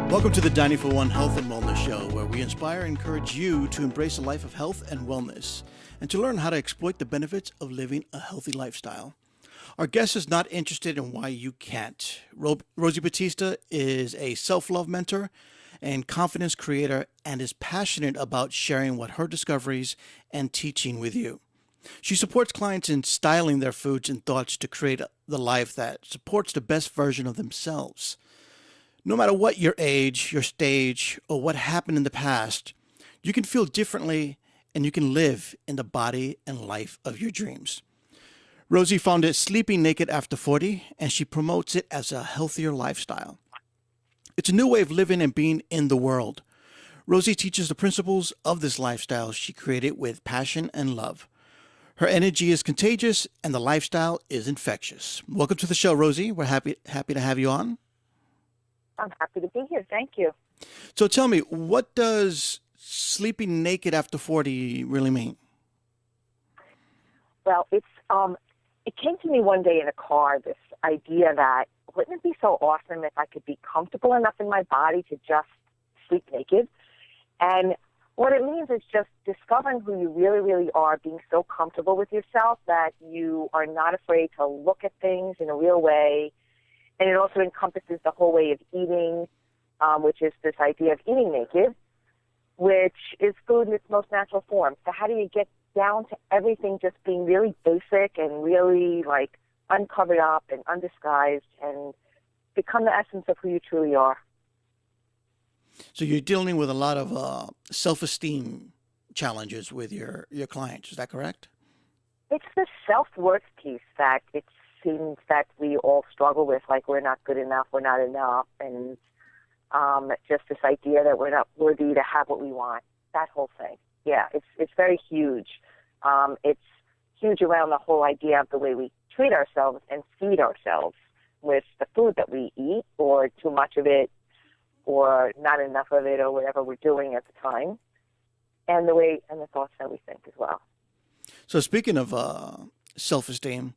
Welcome to the D41 Health and Wellness Show, where we inspire and encourage you to embrace a life of health and wellness and to learn how to exploit the benefits of living a healthy lifestyle. Our guest is not interested in why you can't. Rosie Battista is a self-love mentor and confidence creator and is passionate about sharing what her discoveries and teaching with you. She supports clients in styling their foods and thoughts to create the life that supports the best version of themselves. No matter what your age, your stage, or what happened in the past, you can feel differently and you can live in the body and life of your dreams. Rosie founded Sleeping Naked After 40, and she promotes it as a healthier lifestyle. It's a new way of living and being in the world. Rosie teaches the principles of this lifestyle she created with passion and love. Her energy is contagious and the lifestyle is infectious. Welcome to the show, Rosie. We're happy to have you on. I'm happy to be here. Thank you. So tell me, what does sleeping naked after 40 really mean? Well, it came to me one day in a car, this idea that wouldn't it be so awesome if I could be comfortable enough in my body to just sleep naked? And what it means is just discovering who you really, really are, being so comfortable with yourself that you are not afraid to look at things in a real way. And it also encompasses the whole way of eating, which is this idea of eating naked, which is food in its most natural form. So how do you get down to everything just being really basic and really like uncovered up and undisguised and become the essence of who you truly are? So you're dealing with a lot of self-esteem challenges with your clients. Is that correct? It's the self-worth piece that it seems that we all struggle with, like we're not good enough, we're not enough, and just this idea that we're not worthy to have what we want, that whole thing. Yeah, it's very huge. It's huge around the whole idea of the way we treat ourselves and feed ourselves with the food that we eat, or too much of it, or not enough of it, or whatever we're doing at the time, and the way and the thoughts that we think as well. So speaking of self-esteem,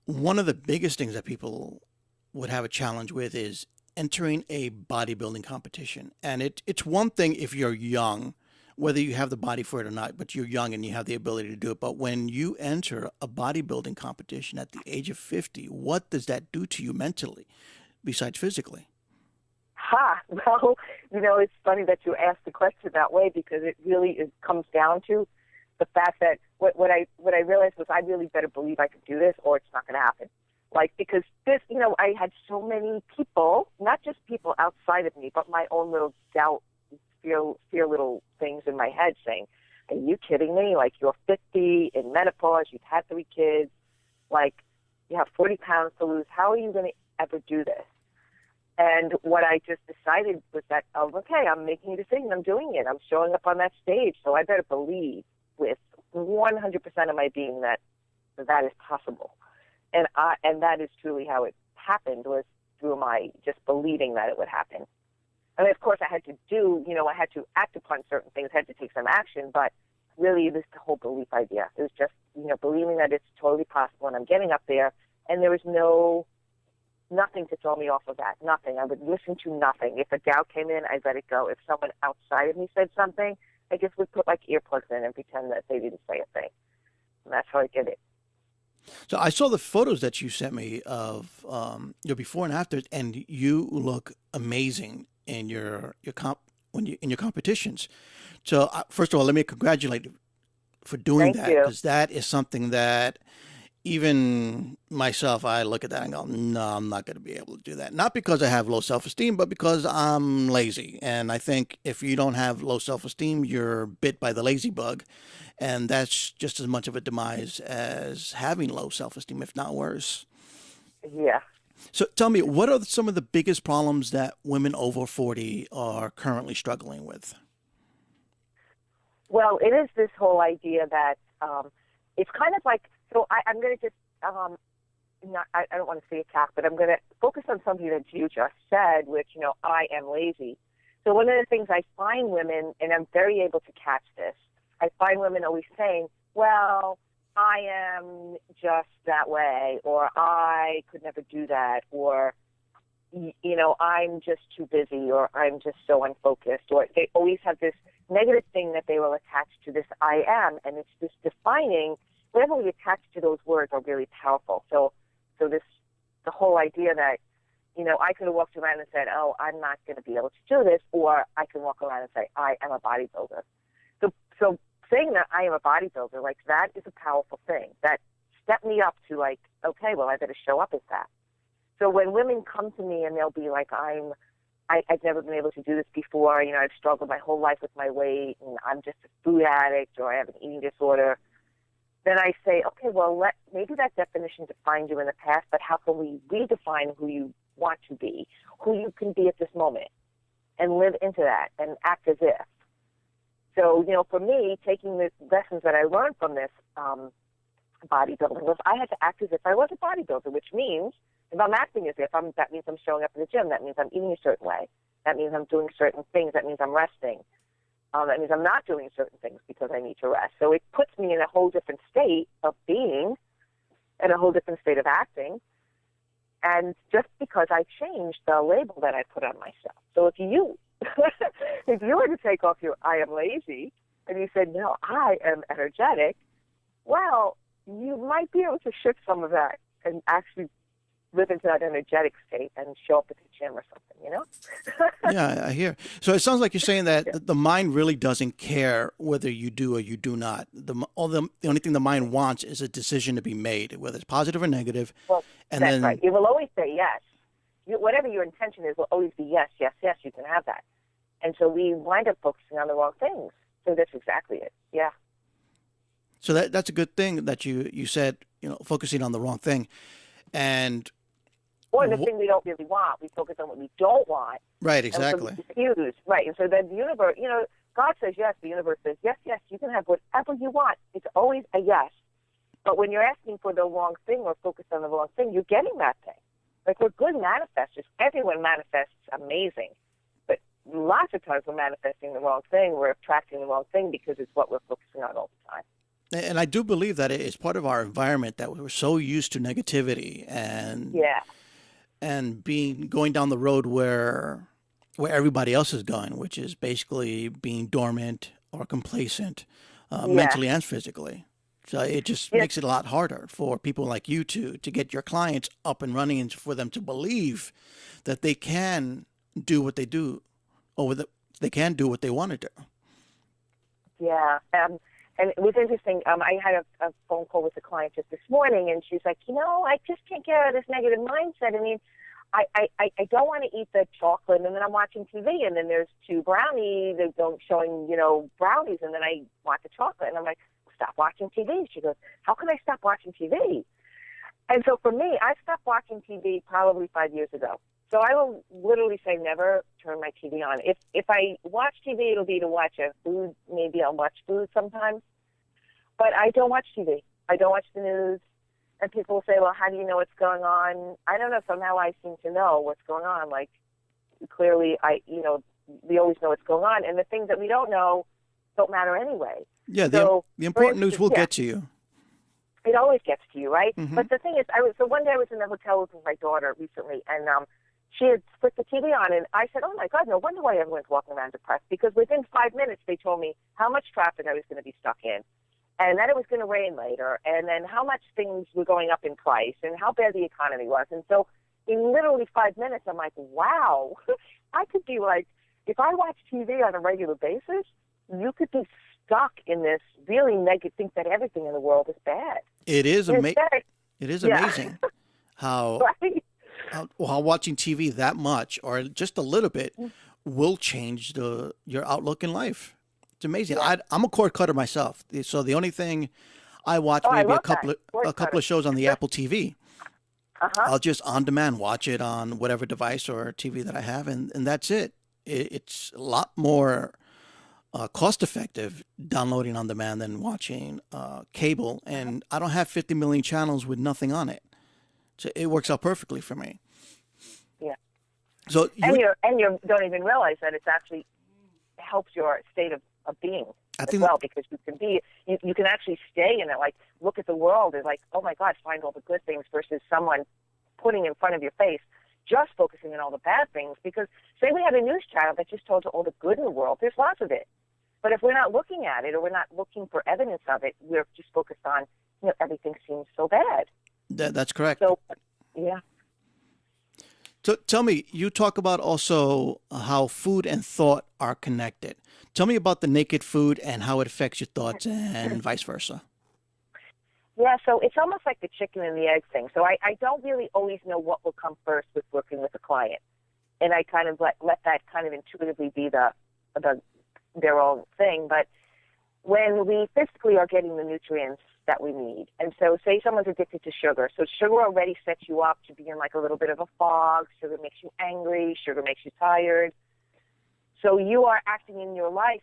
one of the biggest things that people would have a challenge with is entering a bodybuilding competition. And it's one thing if you're young, whether you have the body for it or not, but you're young and you have the ability to do it. But when you enter a bodybuilding competition at the age of 50, what does that do to you mentally, besides physically? Well, it's funny that you asked the question that way, because it really comes down to the fact that what I realized was I really better believe I could do this, or it's not going to happen. Like, because this, I had so many people, not just people outside of me, but my own little doubt, fear little things in my head saying, are you kidding me? Like, you're 50, in menopause, you've had 3 kids, like, you have 40 pounds to lose. How are you going to ever do this? And what I just decided was that, okay, I'm making a decision. I'm doing it. I'm showing up on that stage. So I better believe with 100% of my being that is possible. And that is truly how it happened, was through my just believing that it would happen. I mean, of course, I had to act upon certain things, had to take some action, but really it was the whole belief idea. It was just, believing that it's totally possible, and I'm getting up there, and there was nothing to throw me off of that, nothing. I would listen to nothing. If a doubt came in, I'd let it go. If someone outside of me said something, I just would put like earplugs in and pretend that they didn't say a thing. And that's how I did it. So I saw the photos that you sent me of your before and after, and you look amazing in your competitions. So first of all, let me congratulate you for doing that, because that is something that even myself, I look at that and go, no, I'm not going to be able to do that. Not because I have low self-esteem, but because I'm lazy. And I think if you don't have low self-esteem, you're bit by the lazy bug. And that's just as much of a demise as having low self-esteem, if not worse. Yeah. So tell me, what are some of the biggest problems that women over 40 are currently struggling with? Well, it is this whole idea that it's kind of like, so I'm going to just, I don't want to say attack, but I'm going to focus on something that you just said, which, I am lazy. So one of the things I find women, and I'm very able to catch this, I find women always saying, well, I am just that way, or I could never do that, or I'm just too busy, or I'm just so unfocused, or they always have this negative thing that they will attach to this I am, and it's this defining. Whenever we attach to those words are really powerful. So the whole idea that, I could have walked around and said, oh, I'm not going to be able to do this, or I can walk around and say, I am a bodybuilder. So saying that I am a bodybuilder, like, that is a powerful thing. That stepped me up to, like, okay, well, I better show up as that. So when women come to me and they'll be like, I've never been able to do this before, I've struggled my whole life with my weight, and I'm just a food addict, or I have an eating disorder, then I say, okay, well, maybe that definition defined you in the past, but how can we redefine who you want to be, who you can be at this moment, and live into that and act as if. So, for me, taking the lessons that I learned from this bodybuilding was I had to act as if I was a bodybuilder, which means if I'm acting as if, that means I'm showing up in the gym. That means I'm eating a certain way. That means I'm doing certain things. That means I'm resting. That means I'm not doing certain things because I need to rest. So it puts me in a whole different state of being and a whole different state of acting. And just because I changed the label that I put on myself. So if you were to take off your I am lazy and you said, no, I am energetic, well, you might be able to shift some of that and actually live into that energetic state and show up at the gym or something, Yeah, I hear. So it sounds like you're saying that the mind really doesn't care whether you do or you do not. The only thing the mind wants is a decision to be made, whether it's positive or negative. Well, and that's then, right. It will always say yes. Whatever your intention is will always be yes, yes, yes, you can have that. And so we wind up focusing on the wrong things. So that's exactly it. Yeah. So that's a good thing that you said, focusing on the wrong thing. Or the thing we don't really want. We focus on what we don't want. Right, exactly. And so we confuse. Right. And so then the universe, God says yes, the universe says yes, yes, you can have whatever you want. It's always a yes. But when you're asking for the wrong thing or focused on the wrong thing, you're getting that thing. Like, we're good manifestors. Everyone manifests amazing. But lots of times we're manifesting the wrong thing. We're attracting the wrong thing because it's what we're focusing on all the time. And I do believe that it's part of our environment that we're so used to negativity and going down the road where everybody else is going, which is basically being dormant or complacent, mentally and physically. So it just makes it a lot harder for people like you to get your clients up and running, and for them to believe that they can do what they do, or they can do what they want to do. Yeah. And it was interesting. I had a phone call with a client just this morning, and she's like, I just can't get out of this negative mindset. I mean, I don't want to eat the chocolate, and then I'm watching TV, and then there's two brownies that don't showing, brownies, and then I want the chocolate, and I'm like, stop watching TV. She goes, how can I stop watching TV? And so for me, I stopped watching TV probably 5 years ago. So I will literally say never turn my TV on. If I watch TV, it'll be to watch a food. Maybe I'll watch food sometimes. But I don't watch TV. I don't watch the news. And people will say, well, how do you know what's going on? I don't know. Somehow I seem to know what's going on. Like, clearly, we always know what's going on. And the things that we don't know don't matter anyway. Yeah, the important news will get to you. It always gets to you, right? Mm-hmm. But the thing is, so one day I was in a hotel with my daughter recently, and she had put the TV on, and I said, oh, my God, no wonder why everyone's walking around depressed, because within 5 minutes they told me how much traffic I was going to be stuck in, and that it was going to rain later, and then how much things were going up in price, and how bad the economy was. And so in literally 5 minutes, I'm like, wow, I could be like, if I watch TV on a regular basis, you could be stuck in this really negative, think that everything in the world is bad. It is amazing. It is amazing how, right? how watching TV that much or just a little bit will change your outlook in life. It's amazing. Yeah. I'm a cord cutter myself, so the only thing I watch maybe a couple of shows on the Apple TV. I'll just on demand watch it on whatever device or TV that I have, and that's it. It's a lot more cost effective downloading on demand than watching cable, and I don't have 50 million channels with nothing on it, so it works out perfectly for me. Yeah. So you don't even realize that it's actually helps your state of being because you can actually stay in it. Like, look at the world as like, oh my God, find all the good things versus someone putting in front of your face just focusing on all the bad things. Because say we had a news channel that just told you all the good in the world, there's lots of it. But if we're not looking at it or we're not looking for evidence of it, we're just focused on, everything seems so bad. That's correct. So, yeah. So tell me, you talk about also how food and thought are connected. Tell me about the naked food and how it affects your thoughts and vice versa. Yeah, so it's almost like the chicken and the egg thing. So I don't really always know what will come first with working with a client. And I kind of let that kind of intuitively be their own thing. But when we physically are getting the nutrients that we need, and so say someone's addicted to sugar, so sugar already sets you up to be in like a little bit of a fog. Sugar makes you angry. Sugar makes you tired. So you are acting in your life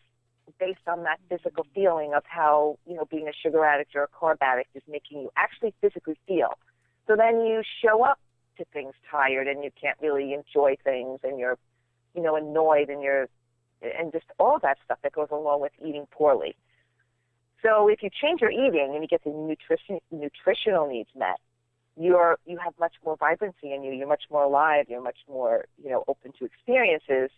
based on that physical feeling of how, being a sugar addict or a carb addict is making you actually physically feel. So then you show up to things tired and you can't really enjoy things and you're, annoyed and just all that stuff that goes along with eating poorly. So if you change your eating and you get the nutritional needs met, you have much more vibrancy in you. You're much more alive. You're much more, open to experiences.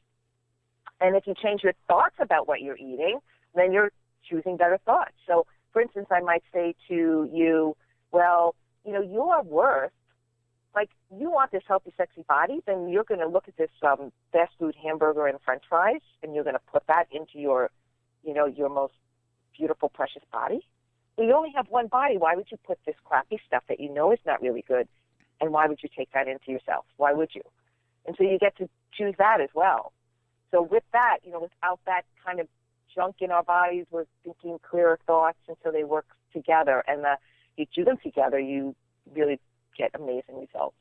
And if you change your thoughts about what you're eating, then you're choosing better thoughts. So, for instance, I might say to you, well, you are worth, like, you want this healthy, sexy body, then you're going to look at this fast food hamburger and french fries, and you're going to put that into your, your most beautiful, precious body. Well, you only have one body. Why would you put this crappy stuff that you know is not really good, and why would you take that into yourself? Why would you? And so you get to choose that as well. So with that, without that kind of junk in our bodies, we're thinking clearer thoughts, and so they work together. And you do them together, you really get amazing results.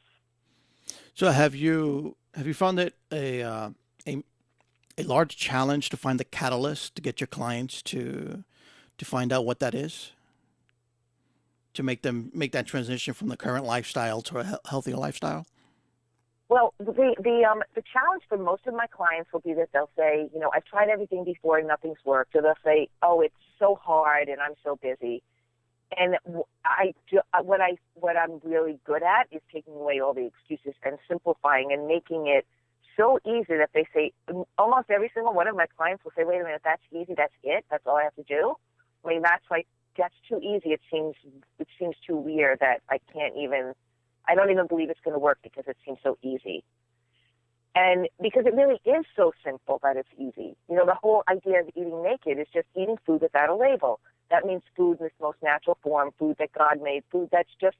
So have you found it a large challenge to find the catalyst to get your clients to find out what that is, to make them make that transition from the current lifestyle to a healthier lifestyle? Well, the challenge for most of my clients will be that they'll say, I've tried everything before and nothing's worked. Or they'll say, oh, it's so hard and I'm so busy. And what I'm really good at is taking away all the excuses and simplifying and making it so easy that they say, almost every single one of my clients will say, wait a minute, that's easy, that's it, that's all I have to do. I mean, that's too easy. It seems too weird that I don't even believe it's going to work because it seems so easy. And because it really is so simple that it's easy. The whole idea of eating naked is just eating food without a label. That means food in its most natural form, food that God made, food that's just,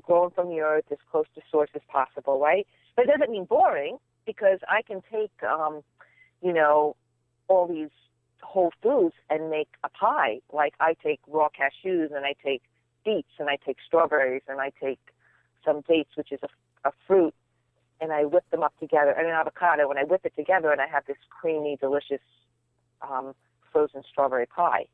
grown from the earth as close to source as possible, right? But it doesn't mean boring, because I can take, all these whole foods and make a pie. Like I take raw cashews and I take beets and I take strawberries and I take some dates, which is a fruit, and I whip them up together, and an avocado, and I whip it together, and I have this creamy, delicious frozen strawberry pie.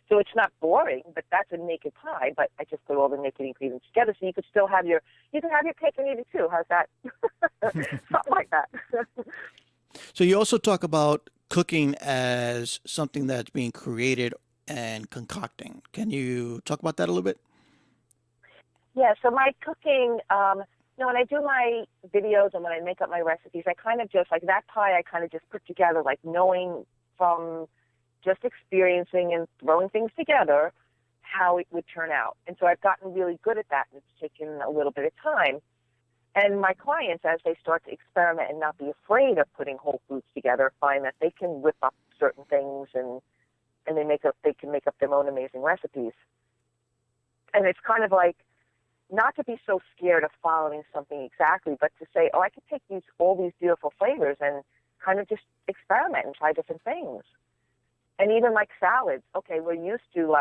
So it's not boring, but that's a naked pie, but I just put all the naked ingredients together, so you could still have your cake and eat it too. How's that? Something like that. So you also talk about cooking as something that's being created and concocting. Can you talk about that a little bit? Yeah, so my cooking, when I do my videos and when I make up my recipes, I kind of just, like that pie, I kind of just put together, like knowing from just experiencing and throwing things together how it would turn out. And so I've gotten really good at that, and it's taken a little bit of time. And my clients, as they start to experiment and not be afraid of putting whole foods together, find that they can whip up certain things and they can make up their own amazing recipes. And it's kind of like, not to be so scared of following something exactly, but to say, I could take all these beautiful flavors and kind of just experiment and try different things. And even like salads, okay, we're used to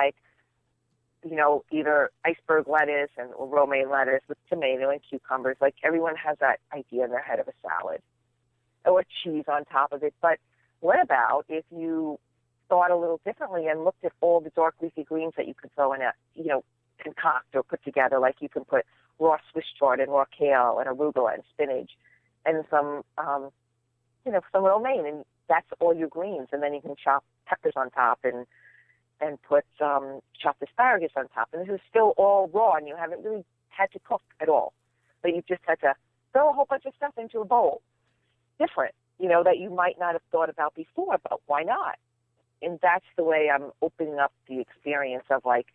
either iceberg lettuce or romaine lettuce with tomato and cucumbers. Like everyone has that idea in their head of a salad or cheese on top of it. But what about if you thought a little differently and looked at all the dark leafy greens that you could throw in concoct or put together? Like you can put raw Swiss chard and raw kale and arugula and spinach and some romaine, and that's all your greens. And then you can chop peppers on top and put chopped asparagus on top. And this is still all raw, and you haven't really had to cook at all. But you've just had to throw a whole bunch of stuff into a bowl. Different, that you might not have thought about before, but why not? And that's the way I'm opening up the experience of, like,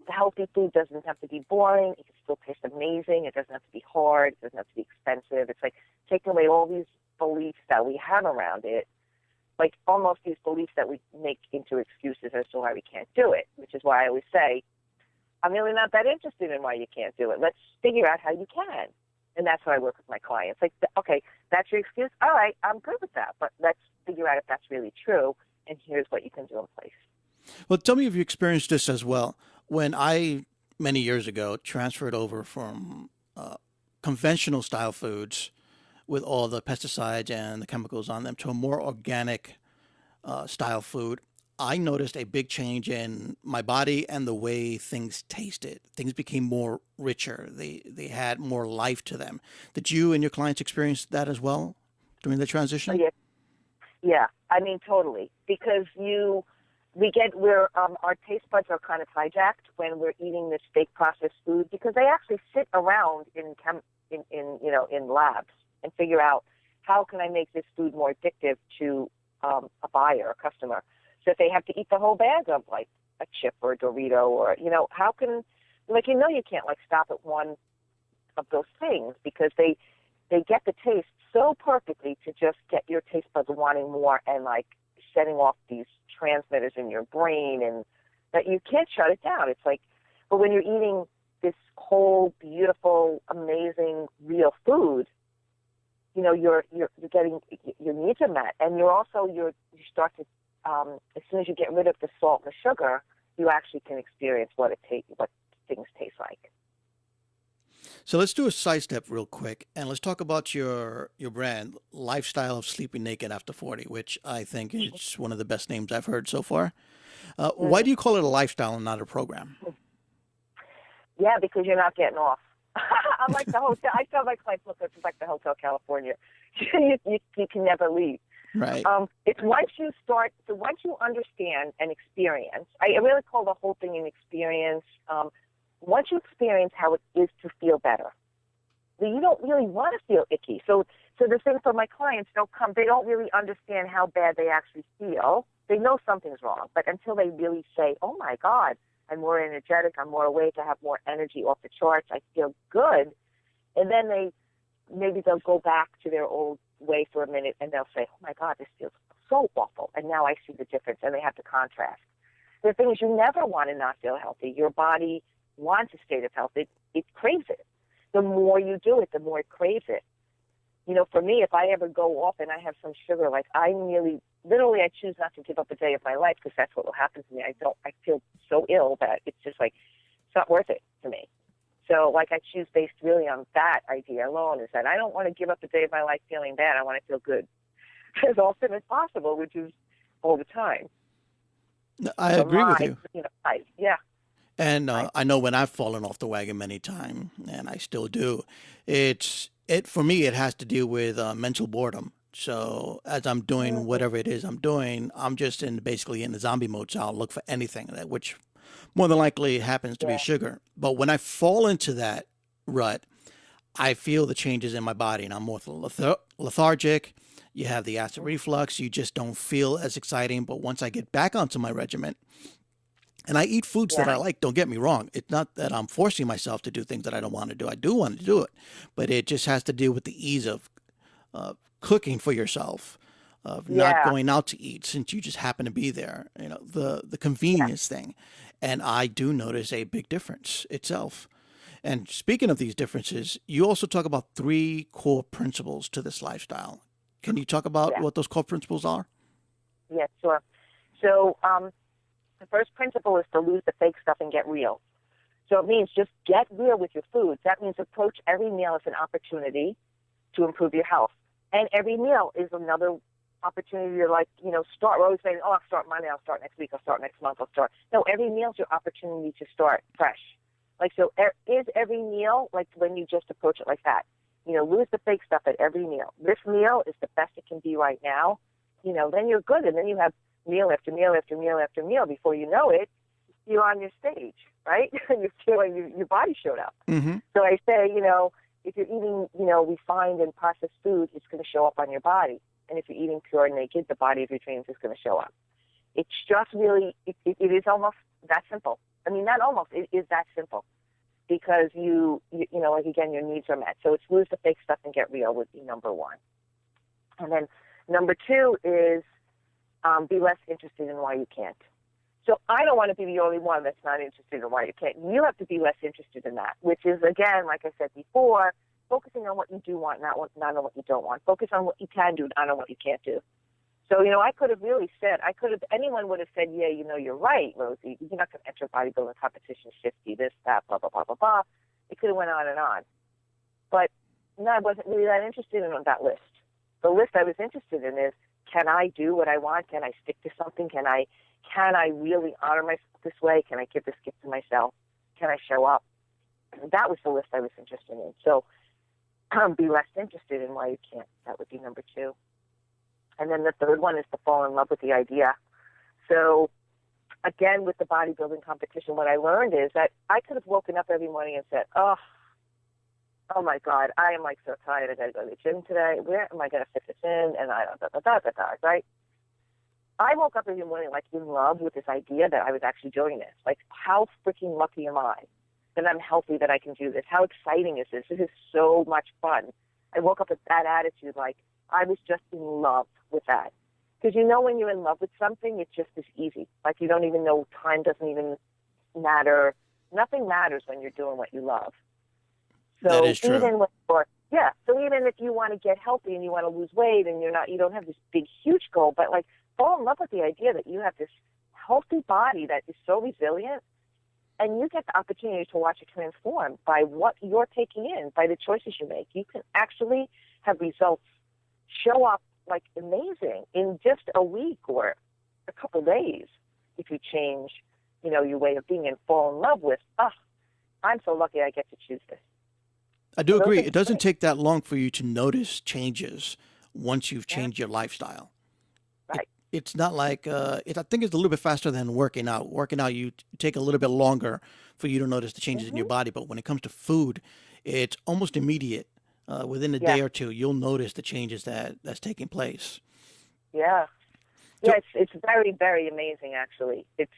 the healthy food doesn't have to be boring. It can still taste amazing. It doesn't have to be hard. It doesn't have to be expensive. It's like taking away all these beliefs that we have around it, like almost these beliefs that we make into excuses as to why we can't do it, which is why I always say, I'm really not that interested in why you can't do it. Let's figure out how you can. And that's how I work with my clients. Like, okay, that's your excuse? All right, I'm good with that. But let's figure out if that's really true, and here's what you can do in place. Well, tell me if you experienced this as well. When I, many years ago, transferred over from conventional style foods with all the pesticides and the chemicals on them to a more organic style food, I noticed a big change in my body and the way things tasted. Things became more richer. They had more life to them. Did you and your clients experience that as well during the transition? Oh, yeah. I mean, totally. Because our taste buds are kind of hijacked when we're eating this fake processed food, because they actually sit around in labs and figure out, how can I make this food more addictive to a buyer, a customer? So if they have to eat the whole bag of, like, a chip or a Dorito, or, how can, you can't, like, stop at one of those things, because they get the taste so perfectly to just get your taste buds wanting more and, like, setting off these transmitters in your brain, and that you can't shut it down. It's like, but when you're eating this whole beautiful, amazing, real food, you're getting your needs are met, and you start to, as soon as you get rid of the salt and the sugar, you actually can experience what things taste like. So let's do a sidestep real quick, and let's talk about your brand, Lifestyle of Sleeping Naked After 40, which I think is one of the best names I've heard so far. Why do you call it a lifestyle and not a program? Yeah, because you're not getting off. I'm like the hotel. I tell my clients, look, it's like the Hotel California. you can never leave. Right. It's once you understand and experience, I really call the whole thing an experience. Once you experience how it is to feel better, you don't really want to feel icky. So the thing for my clients, they don't really understand how bad they actually feel. They know something's wrong, but until they really say, oh my God, I'm more energetic, I'm more awake, I have more energy off the charts, I feel good, and then maybe they'll go back to their old way for a minute, and they'll say, oh my God, this feels so awful, and now I see the difference, and they have to contrast. The thing is, you never want to not feel healthy. Your body wants a state of health. It craves it. The more you do it, the more it craves it. For me, if I ever go off and I have some sugar, like, I choose not to give up a day of my life, because that's what will happen to me. I feel so ill that it's just like, it's not worth it to me. So, like, I choose based really on that idea alone, is that I don't want to give up a day of my life feeling bad. I want to feel good as often as possible, which is all the time. I agree with you. Yeah. And I know when I've fallen off the wagon many times, and I still do, for me, it has to do with mental boredom. So as I'm doing whatever it is I'm doing, I'm just basically in the zombie mode. So I'll look for anything, which more than likely happens to be sugar. But when I fall into that rut, I feel the changes in my body, and I'm more lethargic. You have the acid reflux. You just don't feel as exciting. But once I get back onto my regimen, and I eat foods that I like, don't get me wrong. It's not that I'm forcing myself to do things that I don't want to do. I do want to do it. But it just has to do with the ease of cooking for yourself, of not going out to eat since you just happen to be there. The convenience thing. And I do notice a big difference itself. And speaking of these differences, you also talk about 3 core principles to this lifestyle. Can you talk about what those core principles are? Yes, sure. So the first principle is to lose the fake stuff and get real. So it means just get real with your foods. That means approach every meal as an opportunity to improve your health. And every meal is another opportunity to start. We're always saying, I'll start Monday, I'll start next week, I'll start next month, I'll start. No, every meal is your opportunity to start fresh. Is every meal, when you just approach it like that, lose the fake stuff at every meal. This meal is the best it can be right now. Then you're good. And then you have meal after meal after meal after meal. Before you know it, you're on your stage, right? And you're feeling your body showed up. Mm-hmm. So I say, if you're eating, refined and processed food, it's going to show up on your body. And if you're eating pure and naked, the body of your dreams is going to show up. It's just really, it is almost that simple. I mean, not almost, it is that simple. Because like again, your needs are met. So it's lose the fake stuff and get real would be number one. And then number two is be less interested in why you can't. So I don't want to be the only one that's not interested in why you can't. You have to be less interested in that, which is, again, like I said before, focusing on what you do want, not on what you don't want. Focus on what you can do, not on what you can't do. So, I could have really said, anyone would have said, yeah, you're right, Rosie. You're not going to enter bodybuilding competition, 50, this, that, blah, blah, blah, blah, blah. It could have went on and on. But no, I wasn't really that interested in that list. The list I was interested in is, can I do what I want? Can I stick to something? Can I really honor myself this way? Can I give this gift to myself? Can I show up? And that was the list I was interested in. So be less interested in why you can't. That would be number two. And then the third one is to fall in love with the idea. So again, with the bodybuilding competition, what I learned is that I could have woken up every morning and said, oh my God, I am so tired. I got to go to the gym today. Where am I going to fit this in? And right? I woke up every morning in love with this idea that I was actually doing this. Like, how freaking lucky am I that I'm healthy, that I can do this? How exciting is this? This is so much fun. I woke up with that attitude, I was just in love with that. Because when you're in love with something, it just is easy. You don't even know, time doesn't even matter. Nothing matters when you're doing what you love. So that is true. So even if you want to get healthy and you want to lose weight and you don't have this big, huge goal, but fall in love with the idea that you have this healthy body that is so resilient, and you get the opportunity to watch it transform by what you're taking in, by the choices you make. You can actually have results show up amazing in just a week or a couple days if you change, your way of being and fall in love with, I'm so lucky I get to choose this. I do agree. It doesn't take that long for you to notice changes once you've changed your lifestyle. Right. It's not like, I think it's a little bit faster than working out. Working out, you take a little bit longer for you to notice the changes in your body. But when it comes to food, it's almost immediate. Within a day or two, you'll notice the changes that's taking place. Yeah. So, it's very, very amazing, actually. It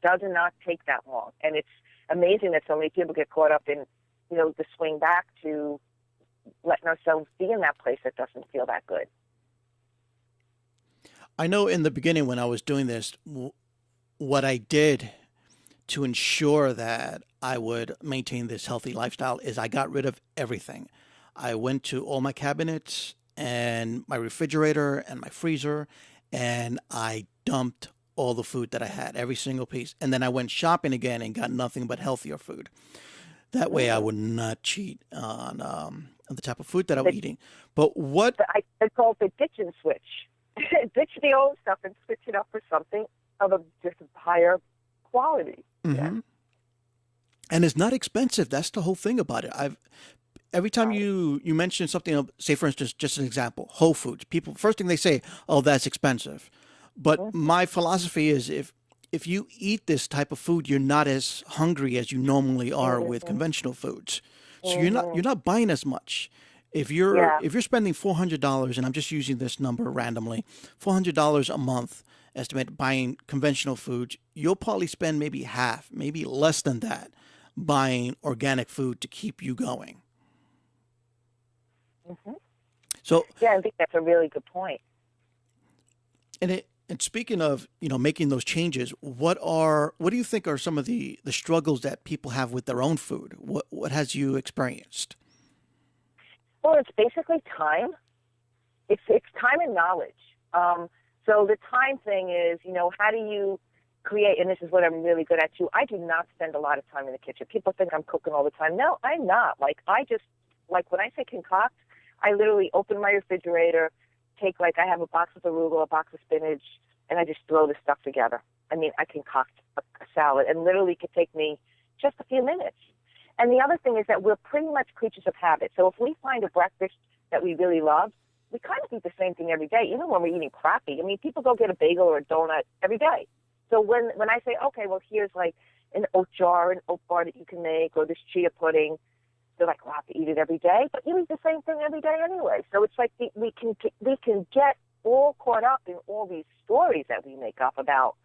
does not take that long. And it's amazing that so many people get caught up in, the swing back to letting ourselves be in that place that doesn't feel that good. I know in the beginning when I was doing this, what I did to ensure that I would maintain this healthy lifestyle is I got rid of everything. I went to all my cabinets and my refrigerator and my freezer, and I dumped all the food that I had, every single piece. And then I went shopping again and got nothing but healthier food. That way I would not cheat on the type of food that I was eating. But what... I call it the ditch and switch. Ditch the old stuff and switch it up for something of a just higher quality. Mm-hmm. Yeah. And it's not expensive. That's the whole thing about it. Every time you mention something, say for instance, just an example, Whole Foods, people, first thing they say, oh, that's expensive. But my philosophy is if you eat this type of food, you're not as hungry as you normally are with conventional foods. So you're not buying as much. If you're spending $400, and I'm just using this number randomly, $400 a month, estimate buying conventional foods, you'll probably spend maybe half, maybe less than that, buying organic food to keep you going. Mm-hmm. So I think that's a really good point. And speaking of making those changes, what do you think are some of the struggles that people have with their own food? What has you experienced? Well, it's basically time. It's time and knowledge. So the time thing is, how do you create, and this is what I'm really good at too, I do not spend a lot of time in the kitchen. People think I'm cooking all the time. No, I'm not. I just, when I say concoct, I literally open my refrigerator, take, I have a box of arugula, a box of spinach, and I just throw the stuff together. I mean, I concoct a salad, and literally it could take me just a few minutes. And the other thing is that we're pretty much creatures of habit. So if we find a breakfast that we really love, we kind of eat the same thing every day, even when we're eating crappy. I mean, people go get a bagel or a donut every day. So when I say, okay, well, here's an oat jar, an oat bar that you can make, or this chia pudding, they're like, well, I have to eat it every day, but you eat the same thing every day anyway. So it's like we can get all caught up in all these stories that we make up about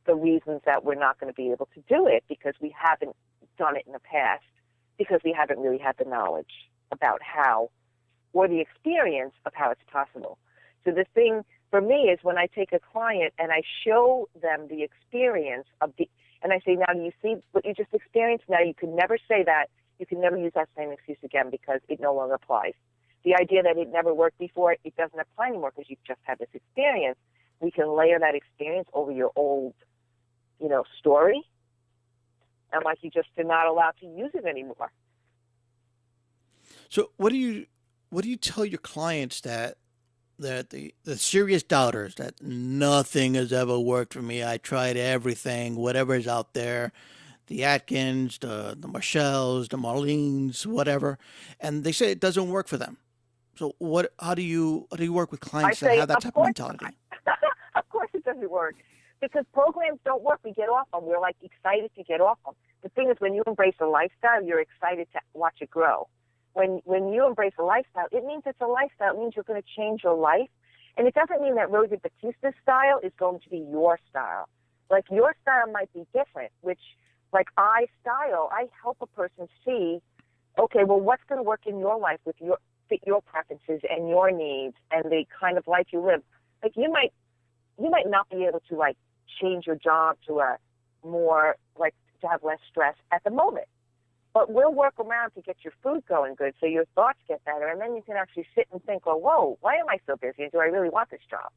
the reasons that we're not going to be able to do it because we haven't done it in the past, because we haven't really had the knowledge about how, or the experience of how it's possible. So the thing for me is when I take a client and I show them the experience of and I say, now do you see what you just experienced? Now you can never say that. You can never use that same excuse again because it no longer applies. The idea that it never worked before, it doesn't apply anymore because you've just had this experience. We can layer that experience over your old, story. And like you just are not allowed to use it anymore. So what do you tell your clients that the serious doubters, that nothing has ever worked for me? I tried everything, whatever is out there, the Atkins, the Marshalls, the Marlenes, whatever, and they say it doesn't work for them. So how do you work with clients that have that type of mentality? Of course it doesn't work. Because programs don't work. We get off them. We're like excited to get off them. The thing is, when you embrace a lifestyle, you're excited to watch it grow. When you embrace a lifestyle, it means it's a lifestyle. It means you're going to change your life. And it doesn't mean that Rosie Battista's style is going to be your style. Like, your style might be different, which, like, I help a person see, okay, well, what's going to work in your life with fit your preferences and your needs and the kind of life you live. Like, you might not be able to, like, change your job to a more, like, to have less stress at the moment. But we'll work around to get your food going good so your thoughts get better, and then you can actually sit and think, well, whoa, why am I so busy, and do I really want this job?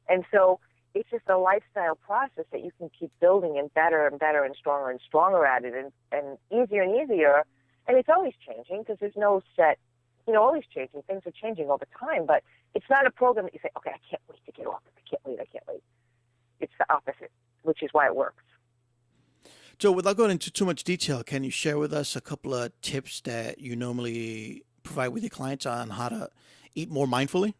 And so it's just a lifestyle process that you can keep building and better and stronger at it, and easier and easier. And it's always changing because there's no set, always changing. Things are changing all the time, but it's not a program that you say, okay, I can't wait to get off it. I can't wait. It's the opposite, which is why it works. So without going into too much detail, can you share with us a couple of tips that you normally provide with your clients on how to eat more mindfully?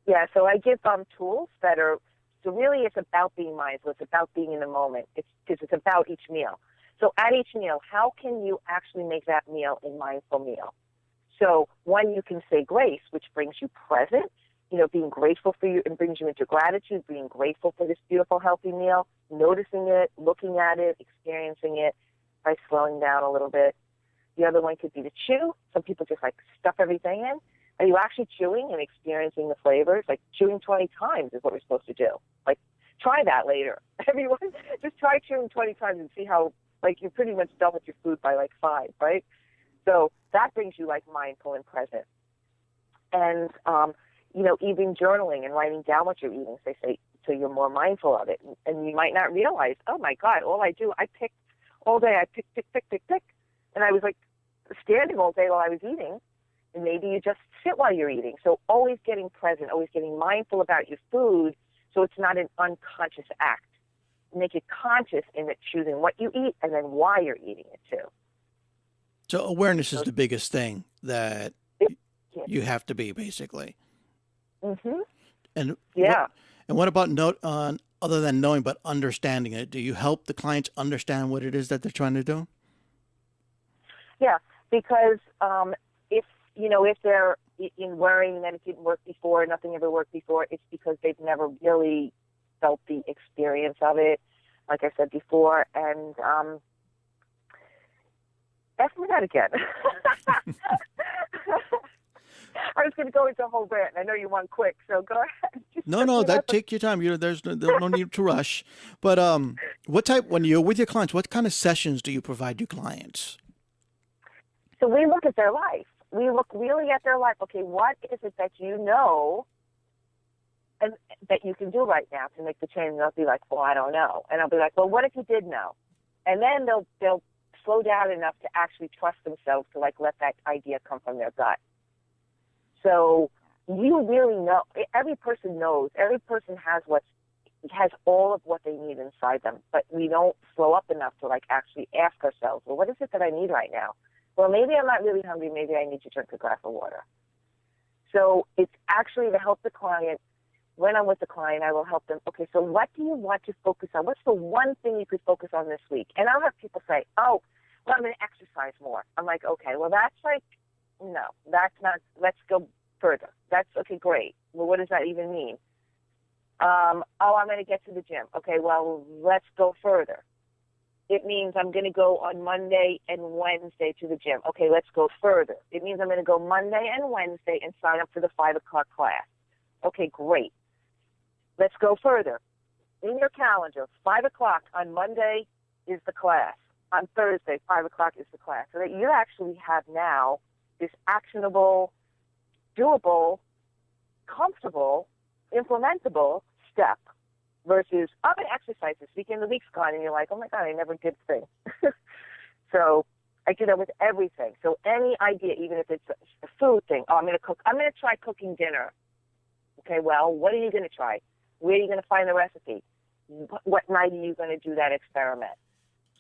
Yeah, so I give tools that are, so really it's about being mindful. It's about being in the moment. It's about each meal. So at each meal, how can you actually make that meal a mindful meal? So one, you can say grace, which brings you present, being grateful for you and brings you into gratitude, being grateful for this beautiful, healthy meal, noticing it, looking at it, experiencing it by slowing down a little bit. The other one could be to chew. Some people just like stuff everything in. Are you actually chewing and experiencing the flavors? Like chewing 20 times is what we're supposed to do. Like try that later. Everyone, just try chewing 20 times and see how, like, you're pretty much done with your food by like 5, right? So that brings you like mindful and present. And, even journaling and writing down what you're eating, they say, so you're more mindful of it. And you might not realize, oh my God, I picked all day. I pick. And I was like standing all day while I was eating. And maybe you just sit while you're eating. So always getting present, always getting mindful about your food so it's not an unconscious act. Make it conscious in it, choosing what you eat and then why you're eating it too. So awareness is the biggest thing that you have to be, basically. Mm-hmm. And yeah. What about other than knowing, but understanding it? Do you help the clients understand what it is that they're trying to do? Yeah, because if they're in worrying that it didn't work before, nothing ever worked before, it's because they've never really felt the experience of it, like I said before. And ask me that again. I was going to go into a whole rant. I know you want quick, so go ahead. No, take your time. There's no need to rush. But when you're with your clients, what kind of sessions do you provide your clients? So we look at their life. We look really at their life. Okay, what is it that you know and that you can do right now to make the change? And they'll be like, well, I don't know. And I'll be like, well, what if you did know? And then they'll slow down enough to actually trust themselves to, like, let that idea come from their gut. So you really know. Every person knows. Every person has all of what they need inside them. But we don't slow up enough to, like, actually ask ourselves, well, what is it that I need right now? Well, maybe I'm not really hungry. Maybe I need to drink a glass of water. So it's actually to help the client. When I'm with the client, I will help them. Okay, so what do you want to focus on? What's the one thing you could focus on this week? And I'll have people say, oh, well, I'm going to exercise more. I'm like, okay, well, that's like, no, that's not, let's go further. That's, okay, great. Well, what does that even mean? Oh, I'm going to get to the gym. Okay, well, let's go further. It means I'm going to go on Monday and Wednesday to the gym. Okay, let's go further. It means I'm going to go Monday and Wednesday and sign up for the 5 o'clock class. Okay, great. Let's go further. In your calendar, 5 o'clock on Monday is the class. On Thursday, 5 o'clock is the class. So that you actually have now this actionable, doable, comfortable, implementable step versus, I'm going to exercise this weekend, the week's gone, and you're like, oh my God, I never did the thing. So I do that with everything. So any idea, even if it's a food thing, oh, I'm going to cook, I'm going to try cooking dinner. Okay, well, what are you going to try? Where are you going to find the recipe? What night are you going to do that experiment?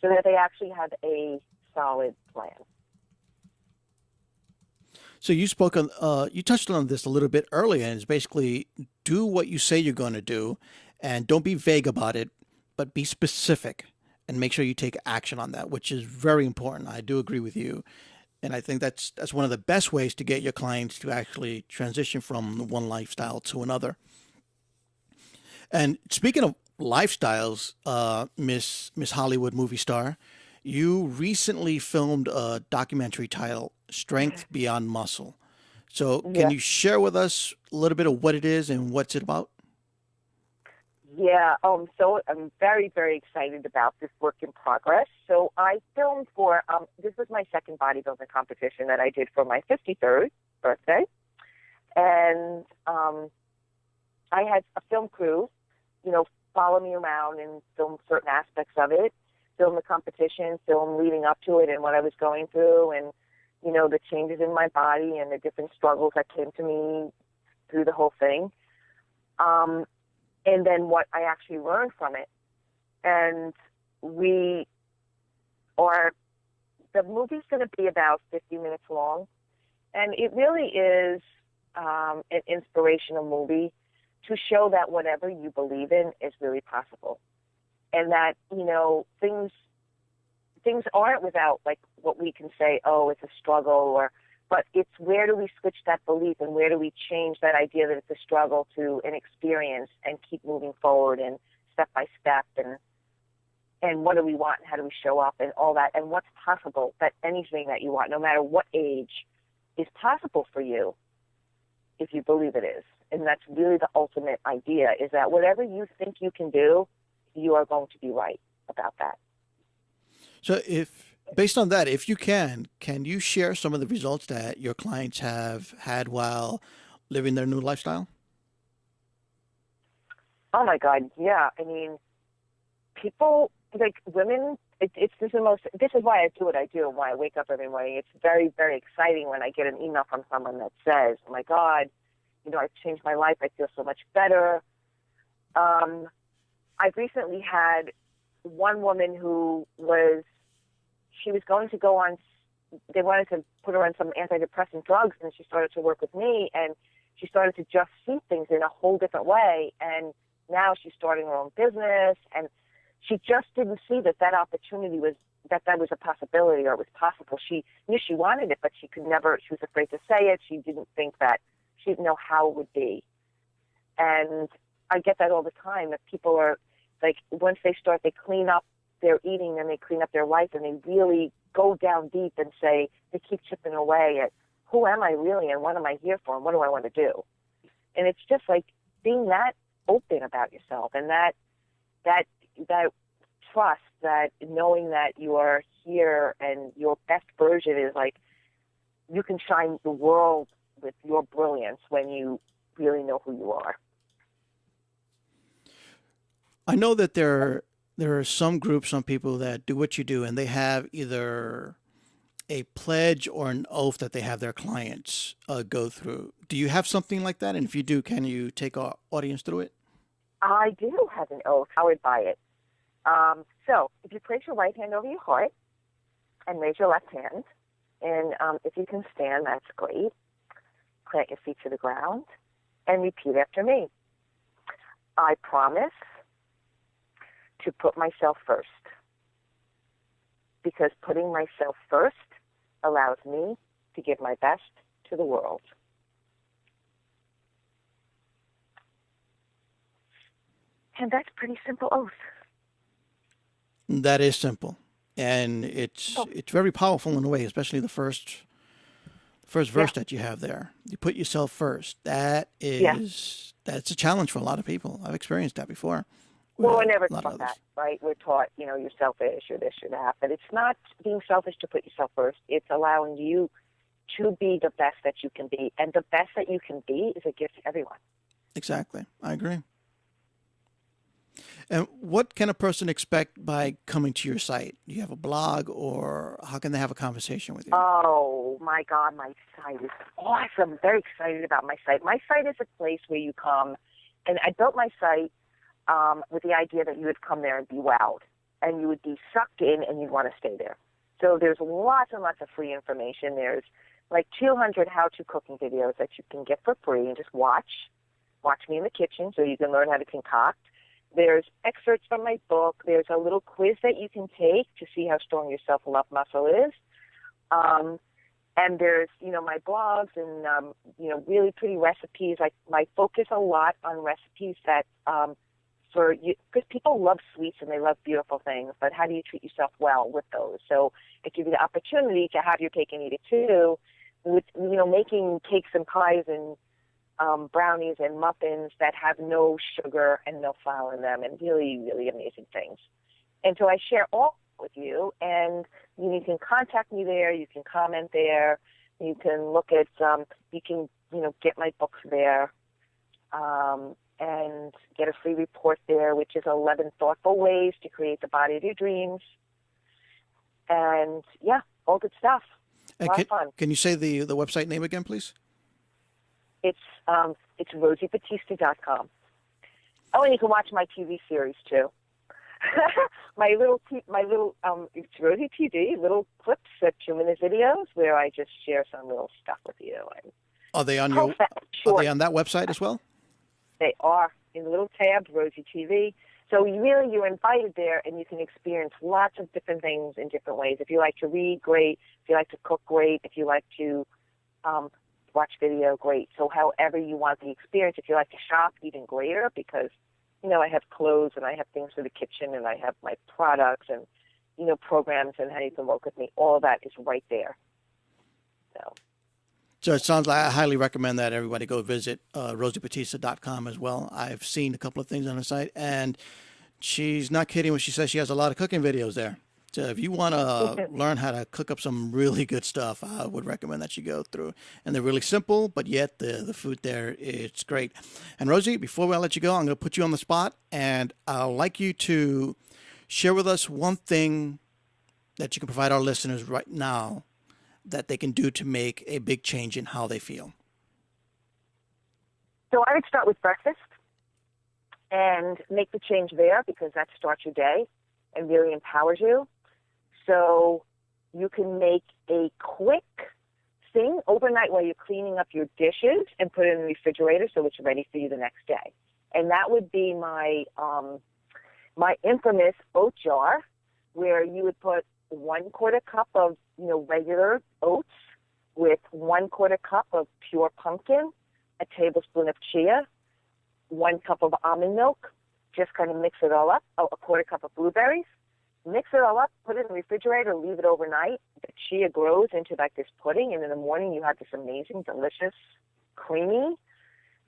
So that they actually have a solid plan. So you spoke on, you touched on this a little bit earlier, and it's basically do what you say you're going to do, and don't be vague about it, but be specific and make sure you take action on that, which is very important. I do agree with you. And I think that's one of the best ways to get your clients to actually transition from one lifestyle to another. And speaking of lifestyles, Miss Hollywood movie star, you recently filmed a documentary titled Strength Beyond Muscle. So can you share with us a little bit of what it is and what's it about? Yeah, so I'm very, very excited about this work in progress. So I filmed for, this was my second bodybuilding competition that I did for my 53rd birthday. And I had a film crew, follow me around and film certain aspects of it, film the competition, film leading up to it and what I was going through and, the changes in my body and the different struggles that came to me through the whole thing. And then what I actually learned from it. And the movie's going to be about 50 minutes long. And it really is an inspirational movie to show that whatever you believe in is really possible. And that, things aren't without, like, what we can say, oh, it's a struggle, but it's where do we switch that belief and where do we change that idea that it's a struggle to an experience and keep moving forward and step by step and what do we want and how do we show up and all that and what's possible, that anything that you want, no matter what age, is possible for you if you believe it is. And that's really the ultimate idea, is that whatever you think you can do, you are going to be right about that. So based on that, if you can you share some of the results that your clients have had while living their new lifestyle? Oh my God, yeah. I mean, people, like women, this is why I do what I do and why I wake up every morning. It's very, very exciting when I get an email from someone that says, oh my God, I've changed my life. I feel so much better. I've recently had one woman who she was going to go on, they wanted to put her on some antidepressant drugs, and she started to work with me, and she started to just see things in a whole different way. And now she's starting her own business, and she just didn't see that opportunity was, that was a possibility or it was possible. She knew she wanted it, but she was afraid to say it. She didn't think that, she didn't know how it would be. And I get that all the time, that people are, like, once they start, they clean up their eating and they clean up their life and they really go down deep and say, they keep chipping away at who am I really and what am I here for and what do I want to do? And it's just like being that open about yourself and that trust, that knowing that you are here and your best version is like, you can shine the world with your brilliance when you really know who you are. I know that there are some groups, some people that do what you do, and they have either a pledge or an oath that they have their clients go through. Do you have something like that? And if you do, can you take our audience through it? I do have an oath, powered by it. So if you place your right hand over your heart and raise your left hand, and if you can stand, that's great. Plant your feet to the ground and repeat after me. I promise to put myself first, because putting myself first allows me to give my best to the world. And that's a pretty simple oath. That is simple. And it's very powerful in a way, especially the first verse that you have there. You put yourself first. That's a challenge for a lot of people. I've experienced that before. Well, we're never taught that, right? We're taught, you're selfish or this or that. But it's not being selfish to put yourself first. It's allowing you to be the best that you can be. And the best that you can be is a gift to everyone. Exactly. I agree. And what can a person expect by coming to your site? Do you have a blog, or how can they have a conversation with you? Oh, my God, my site is awesome. I'm very excited about my site. My site is a place where you come, and I built my site with the idea that you would come there and be wowed, and you would be sucked in, and you'd want to stay there. So there's lots and lots of free information. There's like 200 how-to cooking videos that you can get for free and just watch me in the kitchen so you can learn how to concoct. There's excerpts from my book. There's a little quiz that you can take to see how strong your self-love muscle is. And there's, my blogs and, really pretty recipes. I focus a lot on recipes that for you, because people love sweets and they love beautiful things, but how do you treat yourself well with those? So I give you the opportunity to have your cake and eat it too, with, making cakes and pies and brownies and muffins that have no sugar and no flour in them, and really, really amazing things. And so I share all with you, and you can contact me there. You can comment there. You can look at, you can, get my books there, and get a free report there, which is 11 thoughtful ways to create the body of your dreams. And yeah, all good stuff. A lot of fun. Can you say the website name again, please? It's RosieBattista.com. Oh, and you can watch my TV series too. It's Rosie TV, little clips, 2-minute videos where I just share some little stuff with you. Are they on Are they on that website as well? They are, in the little tab, Rosie TV. So you're invited there, and you can experience lots of different things in different ways. If you like to read, great. If you like to cook, great. If you like to watch video, great. So however you want the experience. If you like to shop, even greater, because, I have clothes and I have things for the kitchen and I have my products and, programs and how you can work with me. All of that is right there. So it sounds like I highly recommend that everybody go visit RosieBattista.com as well. I've seen a couple of things on the site, and she's not kidding when she says she has a lot of cooking videos there. So if you want to learn how to cook up some really good stuff, I would recommend that you go through. And they're really simple, but yet the food there, it's great. And Rosie, before I let you go, I'm going to put you on the spot, and I'd like you to share with us one thing that you can provide our listeners right now that they can do to make a big change in how they feel. So I would start with breakfast and make the change there, because that starts your day and really empowers you. So you can make a quick thing overnight while you're cleaning up your dishes and put it in the refrigerator so it's ready for you the next day. And that would be my infamous oat jar, where you would put 1/4 cup of regular oats with 1/4 cup of pure pumpkin, a tablespoon of chia, 1 cup of almond milk. Just kind of mix it all up. 1/4 cup of blueberries. Mix it all up, put it in the refrigerator, leave it overnight. The chia grows into like this pudding, and in the morning you have this amazing, delicious, creamy,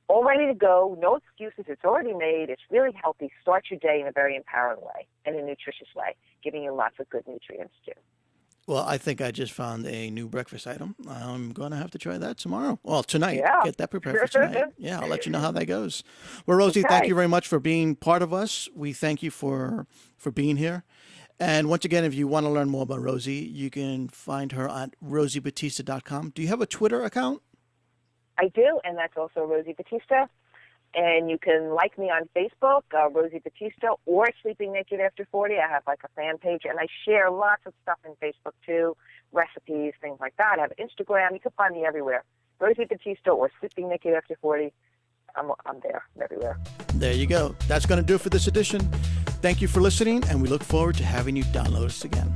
all ready to go. No excuses. It's already made. It's really healthy. Start your day in a very empowering way and a nutritious way, giving you lots of good nutrients too. Well, I think I just found a new breakfast item. I'm going to have to try that tomorrow. Well, tonight. Yeah. Get that prepared for tonight. Yeah, I'll let you know how that goes. Well, Rosie, Thank you very much for being part of us. We thank you for being here. And once again, if you want to learn more about Rosie, you can find her at RosieBattista.com. Do you have a Twitter account? I do, and that's also Rosie Battista. And you can like me on Facebook, Rosie Battista, or Sleeping Naked After 40. I have like a fan page, and I share lots of stuff in Facebook too, recipes, things like that. I have Instagram. You can find me everywhere. Rosie Battista or Sleeping Naked After 40. I'm there. I'm everywhere. There you go. That's going to do it for this edition. Thank you for listening, and we look forward to having you download us again.